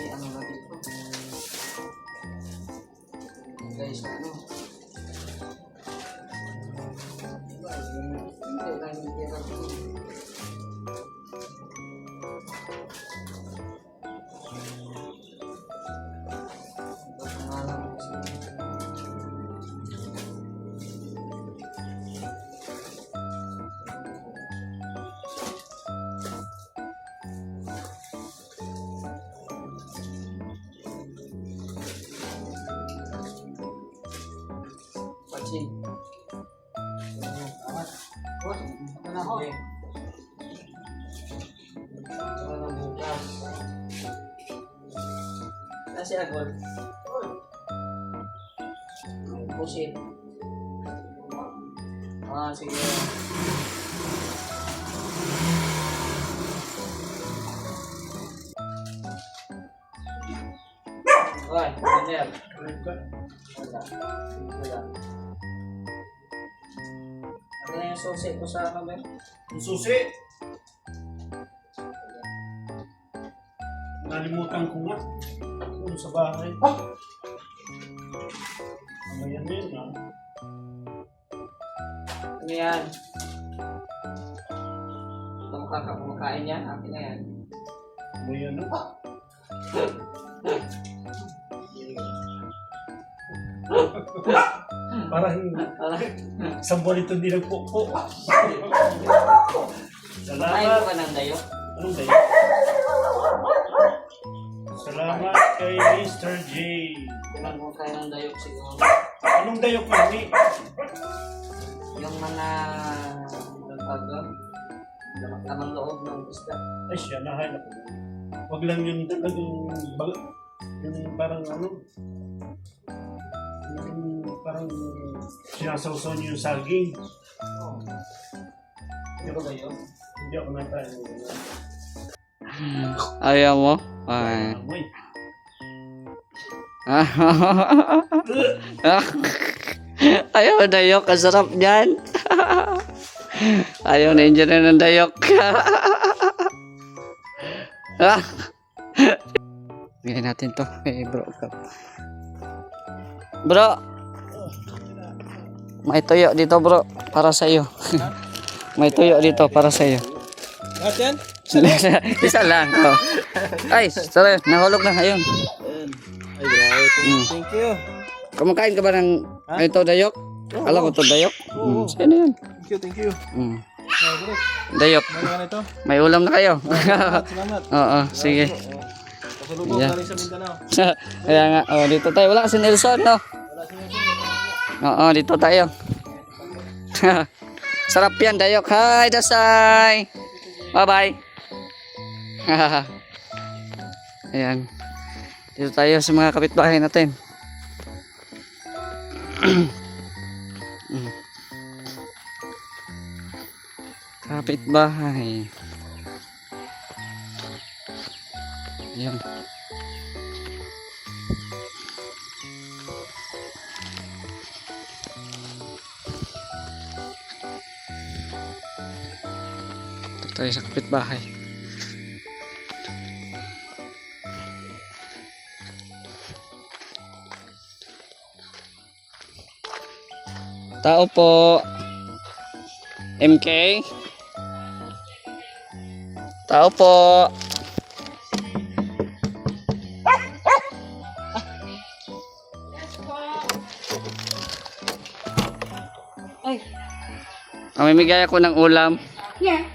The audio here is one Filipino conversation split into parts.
Ano na dito guys, ano hindi lang yung tira dito. Pachin. Amat. Bos, ito na ako. Ito na bukas. Kasi agol. Pusit. Sige. Oy, bener. Wala. Ano na yung susi ko sa kamay? Yung susi? Nalimutan ko nga. Doon sa bahay. Ano yan yun, ha? Ano yan? Kumakain yan? Akin na yan. Ano yan, ha? Parang isang buwan ito hindi nagpupo. Kain Salamat. ko ba ng dayo? Anong dayo? Salamat kay Mr. J. Kailan ko kain ng dayo siguro? Anong dayo ko ni? Yung mga lamang loob ng isda. Ay siya, nahanap ko. Wag lang yung talagang yung parang ano, yung parang sinasawsaw niyo yung saging. Hindi ba dayo? Hindi ako natayin. Ayaw mo? Ay. Amoy. Ayaw na dayok. Kasarap dyan. Ayaw na engineer ng dayok. Bigyan natin to kay bro. Bro. May tuyo dito bro. Para sa iyo. May tuyo dito para sa iyo. Lahat yan? Isa lang. Oh. Ay, sorry. Nahulog na. Ayun. Ay, grabe. Thank you. Kumakain ka ba ng ito dayok? Alam ko to dayok. Sino yun? Thank you. Dayok. Ano ito? May ulam na kayo. Salamat. Oo, sige. Pasalubong Yeah. galing sa Mindanao. Kaya nga, oh, dito tayo. Wala kasi Nelson, no? Oo, dito tayo. Sarap yan, dayok. Hi, Dasay. Bye-bye. Ayan. Dito tayo sa mga kapitbahay natin. Kapitbahay. Ayan. Dito tayo sa kapitbahay. Tao po. MK. Tao po. Ay. Mamimigay ako ng ulam. Yeah.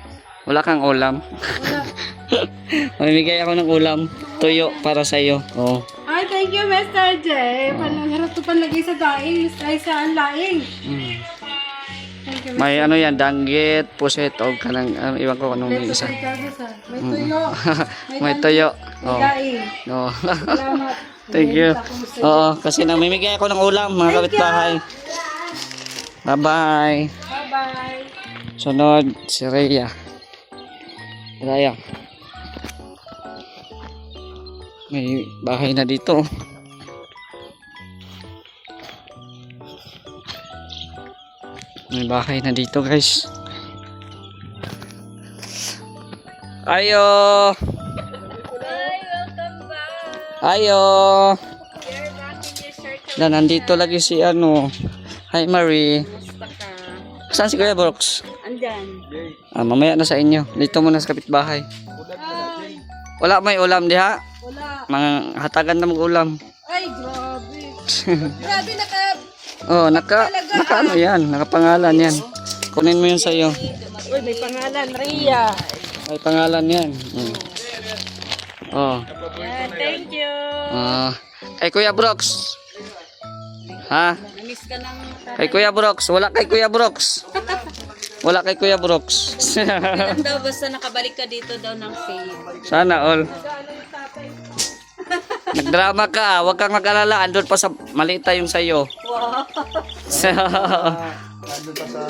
Wala kang ulam. Mamimigay ako ng ulam. Tuyo para sa iyo. Oh. Ay, thank you, Mr. J. Panangharap ko panlagay sa daing. Ay, sa laing. Mm. Thank May ano yan, danggit, puset, o kanang, iwan ko anong may isa. May tuyo. May toyo. Oh. Kain. Oh. Salamat. Thank you. Oo, kasi namimigay ako ng ulam, mga kapitbahay. Bye-bye. Bye-bye. Sunod, si Rhea. Rhea. May bahay na dito. May bahay na dito, guys. Ayo. Ayo. Na nandito lagi si ano. Hi Marie. Saan si Kuya Brooks? Andyan. Mamaya na sa inyo. Dito muna sa kapitbahay. Wala may ulam diha. Wala. Mga hatagan na mag-ulam. Ay, grabe. Grabe naka ano yan, nakapangalan yan. Kunin mo yun sa'yo. Uy, may pangalan, Rhea. May pangalan yan. Oh. Yan, thank you. Kay Kuya Brooks. Ha? Namiss ka ng Kay Kuya Brooks. Wala kay Kuya Brooks. Wala kay Kuya Brooks. daw, basta nakabalik ka dito daw ng fame. Sana all. Nagdrama ka, huwag kang mag-alala. Andun pa sa malita yung sa'yo. Wow. Nandun pa sa...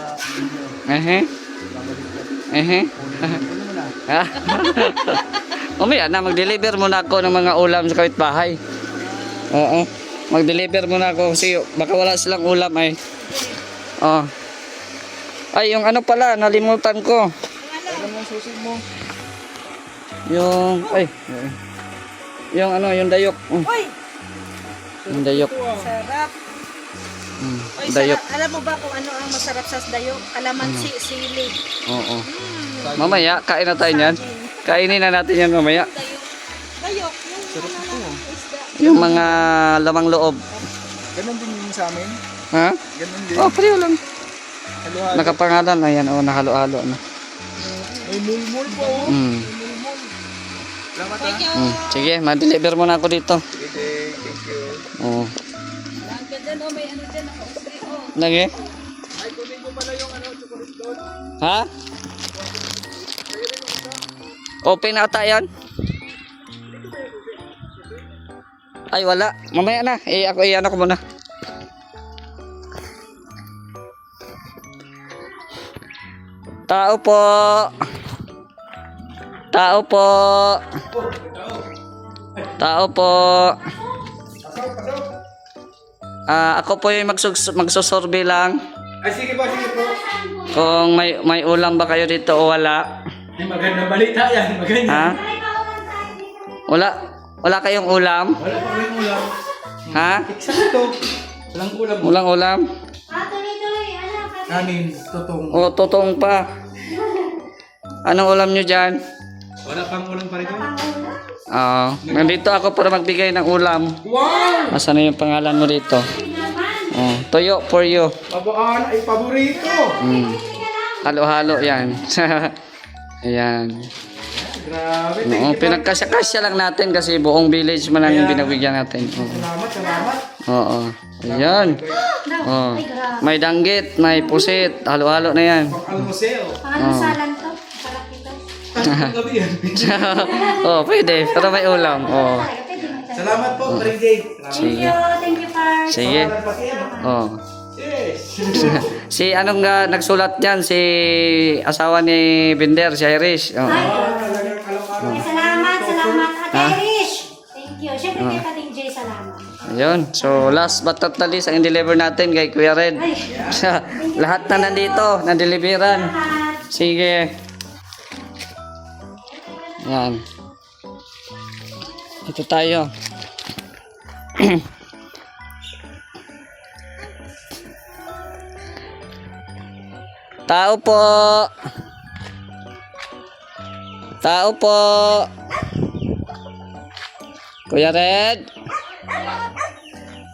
Umaya na, mag-deliver muna ako ng mga ulam sa kapitbahay. Oo. Mag-deliver muna ako kasi baka wala silang ulam ay. Oh. Ay, yung ano pala, nalimutan ko. Alam mo yung susi mo. Yung ano, yung dayok. Uy, Yung dayok. sarap. Uy, Dayok. sarap. Alam mo ba kung ano ang masarap sa dayok? Kalamansi, sili. Oo. Mamaya, kain na tayo niyan. Kainin na natin yan mamaya. Dayok, yung isda. Yung mga lamang loob. Ganon din yung sa amin. Ha? Ganon din. Oh, pareho lang. Halo-halo. Nakapangalan. Ayan, nahalo-halo na. May mulmul po. Salamat Thank you. Sige, ma-deliver muna ako dito. Sige, thank you. Oo. Lang ka dyan, may ano dyan, naka-usli, Lagi? Ay, kunin ko pala yung ano, chocolate doon. Ha? Open ata yan? Ay, wala. Mamaya na. Ako iyan ako muna. Tao po. Tao po. Tao po. Ako po yung magsusurvey lang. Ay, sige po, sige po. Kung may ulam ba kayo dito o wala. Ay, maganda balita yan. Maganda. Ha? Wala kayong ulam? Wala pa rin ulam. Ha? Eksakto. Walang ulam. Walang ulam? Kanin, tutong. O, totoong pa. Anong ulam nyo dyan? Wala pang ulam pa rin. Nandito ako para magbigay ng ulam. Wow! Asan na yung pangalan mo dito? Toyo for you. Pabaan ay paborito. Halo-halo yan. Ayan. Grabe. Oo, pinagkasya-kasya lang natin kasi buong village man ang binabigyan natin. Oo. Salamat, salamat. Oo. Ayan. Oh. May danggit, may pusit, halo-halo na yan. Pang-almuseo. Salan to? Palaki to? Ang gabi yan. Oh, pwede. Pero may ulam. Oh. Salamat po, Marie Jade. Sige. Thank you, Par. Sige. Pati ano? Oh. Yes. Si anong nagsulat niyan? Si asawa ni Binder, si Irish. Oh. Talagang alam-alam. Salamat, Ate Irish. Thank you. Siyempre kay Pating Jay, salamat. Ayun. So, last but not the least, ang deliver natin kay Kuya Red. Lahat na nandito, na-deliveran. Sige. Yan. Ito tayo. Tao po. Tao po. Kuya Red.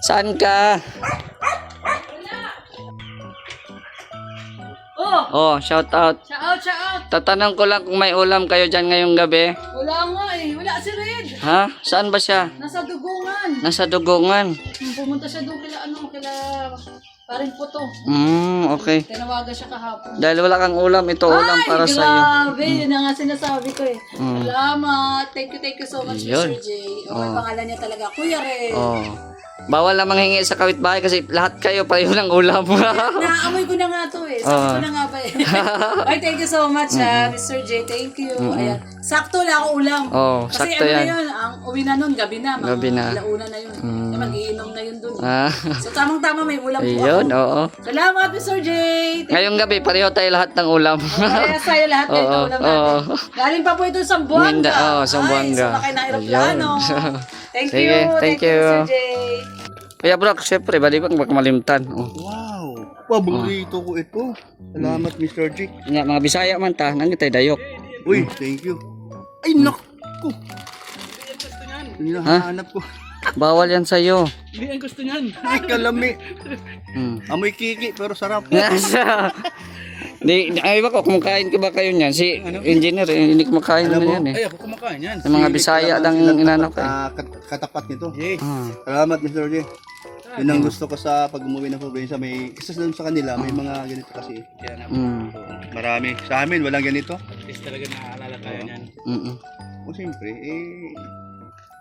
Saan ka? Oh, shout out. Shout out. Tatanong ko lang kung may ulam kayo dyan ngayong gabi. Wala nga eh. Wala si Red. Ha? Saan ba siya? Nasa dugungan. Nasa dugungan. Pumunta siya doon kila Paring po to. Okay. Tinawagan siya kahapon. Dahil wala kang ulam, ito ulam para sa iyo. Grabe, yun na nga sinasabi ko eh. Salamat. Thank you so much, Yun. Mr. J. Ang pangalan niya talaga, Kuya Red. Oh. Bawal na manghingi sa kawitbahay kasi lahat kayo pareho ng ulam. Naamoy ko na nga to eh. Sabi ko na nga ba eh. Ay, thank you so much Mr. J. Thank you. Ayan. Sakto lang ako ulam. Kasi sakto ano yan. na yun, ang uwi na nun, gabi na. Gabi na. Launa na yun. Mag-iinom na yun dun. So tamang-tama may ulam po Ayun, ako. oo. Salamat Mr. J. Ngayong gabi, pareho tayo lahat ng ulam. Kaya sa'yo lahat kayo Oo, ulam natin. Galing pa po ito sa Buanga. Sambuanga. Ay, sumakay ng aeroplano. Ayun. Thank Sige, you. thank you. Mr. J. Kaya bro, syempre, bali bang makalimtan. Wow. Paborito ko ito. Salamat, Mr. J. Nga, mga Bisaya man ta, nangitay dayok. Uy, thank you. Ay, naku. Hinahanap ko. Bawal yan sa'yo. Hindi ang gusto niyan. Ay, kalami. Amoy kiki, pero sarap. Ay, ba ko, kumakain ka ba kayo niyan? Si engineer, hindi kumakain na yan eh. Ay, ako kumakain yan. Sa mga Bisaya lang inanap eh. Katapat nito. Ah. Salamat, Mr. J. Yun ang gusto ko sa pag-umuwi ng probinsya. May isa doon sa kanila, may mga ganito kasi. Kaya marami. Sa amin, walang ganito. At least talaga naaalala tayo niyan. O siyempre,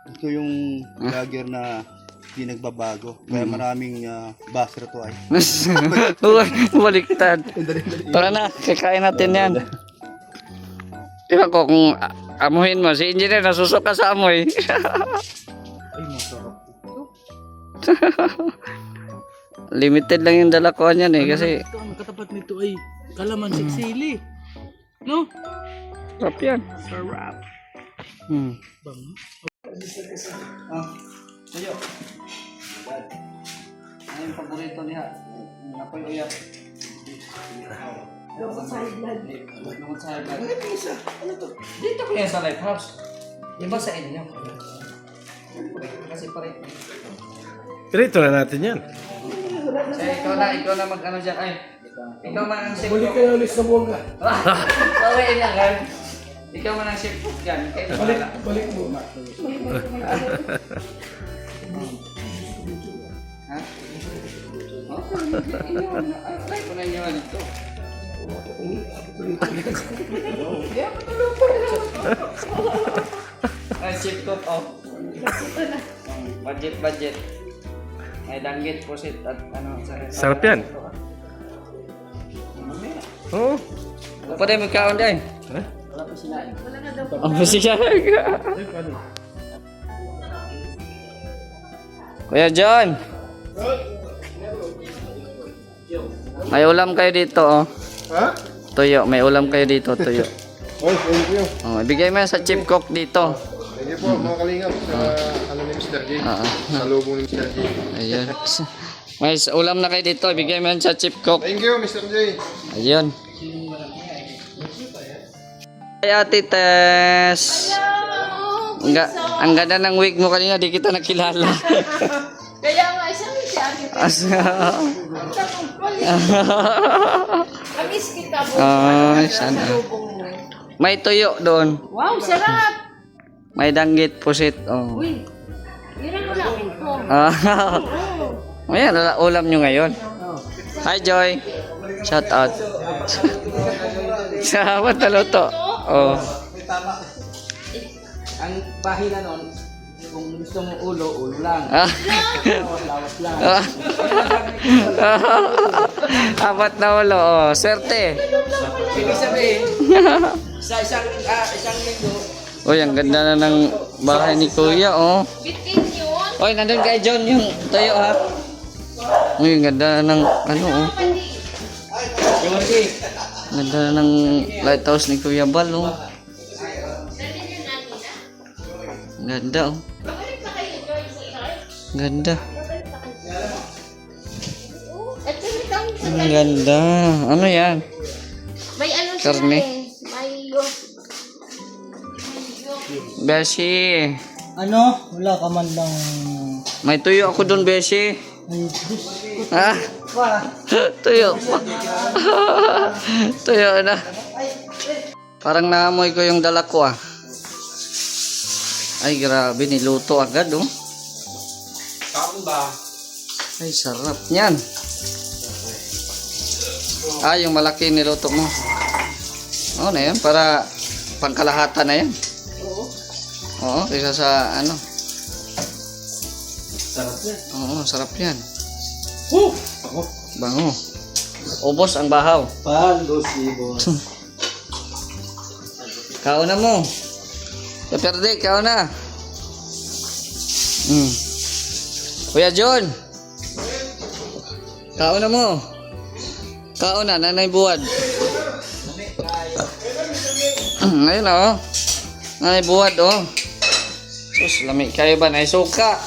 ito yung vlogger na hindi nagbabago. Kaya maraming baser to ay. Baliktad. Tara na, kakain natin yan. Tingnan ko kung amuhin mo. Si engineer nasusok ka sa amoy. Ay, masarap. Limited lang yung dala ko niyan eh. Kasi Ito, ang katapat nito ay kalamansi sili. No? sarap yan. Sarap. Bang. Tayo. Ano yung paborito niya? Apoy uyak. Lumot sa high blood. Ano to? Dito kaya sa lighthouse. Iba sa inyo. Kasi pare. Pirito na natin yan. Ikaw na mag-ano dyan. Ay, ikaw man ang chef. Balik ka na ulit sa buwanga. Sawain niya kan. Ikaw man ang chef dyan. Balik mo. Ha? Try ko na inyo dito. Ay, chef cook off. Budget. May danggit, pusit at ano. Sarap yan. Oo. Pwede magkaon dyan. Ha? Wala pa sinain. Wala siya. Kuya John. May ulam kayo dito, oh. Ha? Tuyo, may ulam kayo dito, tuyo. Oh, thank you. Oh, ibigay mo yan sa chip cook dito. Thank you po, mga kalingap, sa ano ni Mr. J. Sa lubong ni Mr. J. Ayun. May ulam na kayo dito, ibigay mo yan sa chip cook. Thank you, Mr. J. Ayun. Ay, Ate Tess. Ang ganda ng wig mo kanina, di kita nakilala. Kaya nga, isang si Ate. Amis kita po. Ay, sana. May tuyo doon. Wow, sarap! May danggit, pusit. Oh. Uy, yun ang ulamin ko. Ayan, ulam nyo ngayon. Hi, Joy. Shout out. Salamat na luto. Oh. Ang pahina nun, kung gusto mo ulo lang. Lawas lang. Apat na ulo. Oh. Swerte. Ibig sabihin, sa isang linggo, Uy, ang ganda na ng bahay ni Kuya, oh. Bitin yun. Uy, nandun kay John yung tayo, ha. Uy, ang ganda na ng, ano, oh. Ganda na ng lighthouse ni Kuya Bal, oh. Ganda, oh. Ganda. Ang ganda. Ano yan? May ano siya Karne. May yolk. Beshi. ano, wala ka man lang, May tuyo ako doon, Beshi. Ah, tuyo. Tuyo na. Parang naamoy ko yung dala ko, ah. Ay, grabe. Niluto agad, oh. kaon ba? Ay, sarap niyan. Yung malaki niluto mo. Oo na yan, para pangkalahatan na yan. Oo, kaysa sa ano. Sarap yan. Oo, sarap yan. Ako. Bango. Ubos ang bahaw. Pag-usibos. Kauna mo. Kaperde, kauna. Kuya John. Kauna mo. Kauna, Nanay Buwad. Ayun oh. Nanay Buwad oh. Sus, lami kayo ba? Naisuka.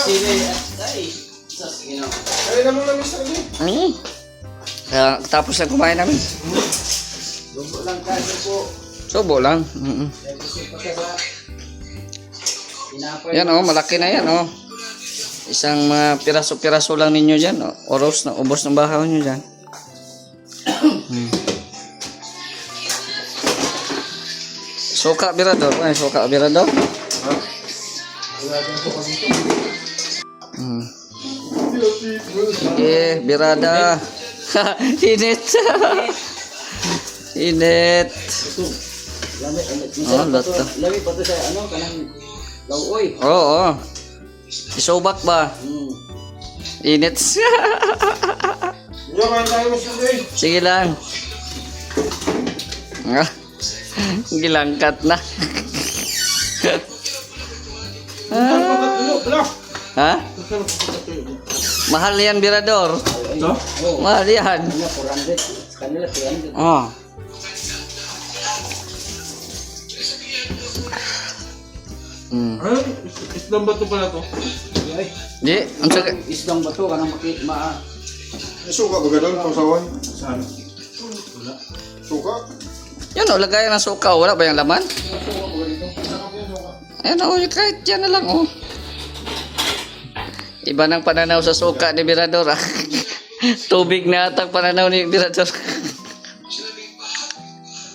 Sili at ay. Sus, Kaya tapos na kumain namin. Lugo lang kayo po. Subo lang. Yan oh, malaki na yan oh. Isang mga piraso-piraso lang ninyo dyan. Oh. Oros na, ubos ng bahaw nyo dyan. Suka birador. Ay, suka birador. Sige, birada. Init. Init. Oh, lato. Lami pa to sa ano, kanang lawoy. Oo. Isubak ba? Init. Sige lang. Gilangkat na. Ha? Mahal yan, birador. Ito? Mahal yan. Ano, 400. Sa kanila, 300. Oh. Ano? Islang bato pala to? Di, ang saga. Isdang bato, kanang ma... Suka ba ganun, pausawan? Saan? Suka? Yan o, lagayan ng suka. Wala ba yung laman? Ayan o, kahit yan na lang o. Iba ng pananaw sa suka ni Birador ah. Tubig na atang pananaw ni Birador.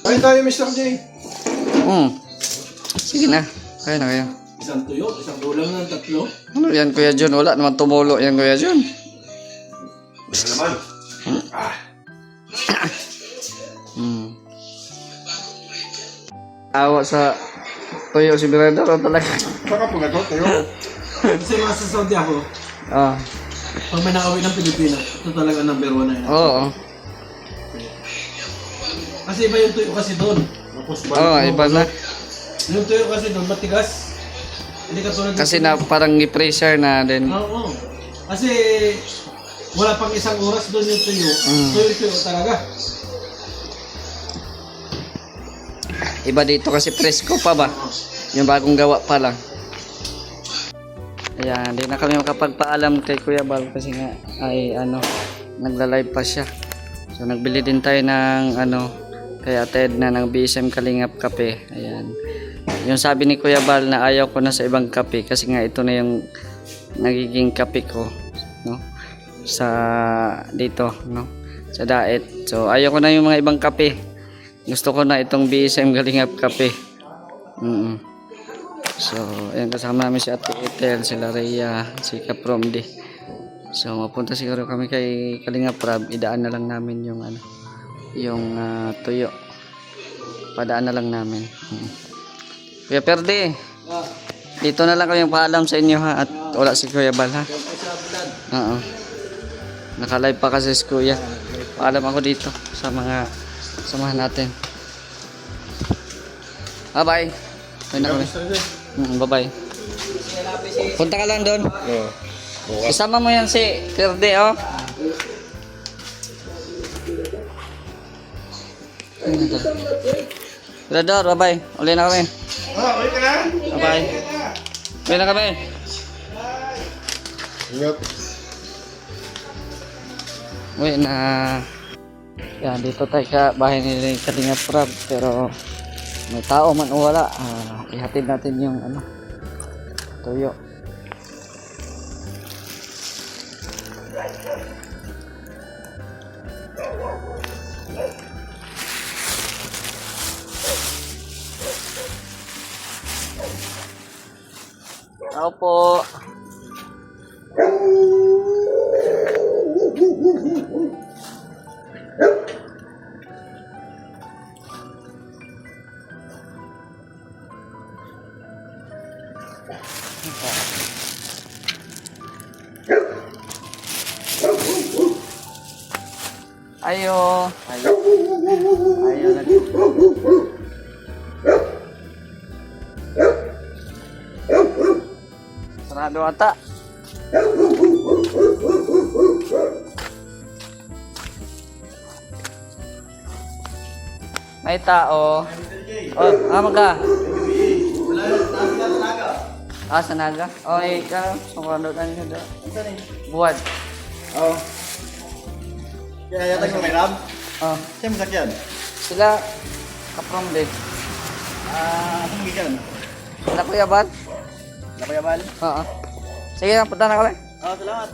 Kain tayo, Mr. J. Sige na. Kaya na kayo. Isang tuyo, isang ulam ng 3. Ano yan, Kuya John? Wala naman tumulo yan, Kuya John. Naman. Awa sa tuyo si Birador o talaga? Saka po gato, tayo. Kasi nasa Saudi ako, Oo. pag may nakawin ng Pilipinas, ito talaga number 1 na yan. Oo. Kasi iba yung tuyo kasi doon. Oo, iba na. Yung tuyo kasi doon, matigas. Hindi katulad ng- Kasi na parang i-pressure na din. Oo. Kasi wala pang isang oras doon yung tuyo. Tuyo talaga. Iba dito kasi presko pa ba? Yung bagong gawa pa lang. Ayan, di na kami makapagpaalam kay Kuya Bal kasi nga ay ano, nagla-live pa siya. So nagbili din tayo ng ano, kay Ted na ng BSM Kalingap kape. Ayan. Yung sabi ni Kuya Bal na ayaw ko na sa ibang kape kasi nga ito na yung nagiging kape ko, no? Sa dito, no? Sa diet. So ayaw ko na yung mga ibang kape. Gusto ko na itong BSM Kalingap kape. So, ayan, kasama namin si Ate Ethel, si Rhea, si Kapromdi. So, mapunta siguro kami kay Kalingap Rab. Idaan na lang namin yung ano, yung tuyo. Padaan na lang namin. Kuya Perde, dito na lang kami paalam sa inyo ha. At wala si Kuya Bal ha. Oo. Naka-live pa kasi si Kuya. Paalam ako dito sa mga samahan natin. Bye-bye. Bye na kami. Bye-bye. Punta ka lang doon. Isama mo yan si Perde, oh. Birador, bye-bye. Uli na kami. Ulit ka na? Bye-bye. Uli na kami. Ingat. Uwi na. Yan, dito tayo sa bahay ni Kalingap Rab. Pero may tao man o wala, ihatid natin yung ano, tuyo. Tao po. Ayo. Ayo. Ayo lagi. Sarado ata. May tao. Oh, amo ka. Ah, sa naga? Oh, ikaw. Sumando ka niyo da. Buwad. Oo. Kaya yata yung may rab. Oh, Siya masakyan. sila kaprom din. Saan gigan? Sila kuya Bal? Napayaban? Oo. Sige, punta na kami. Salamat.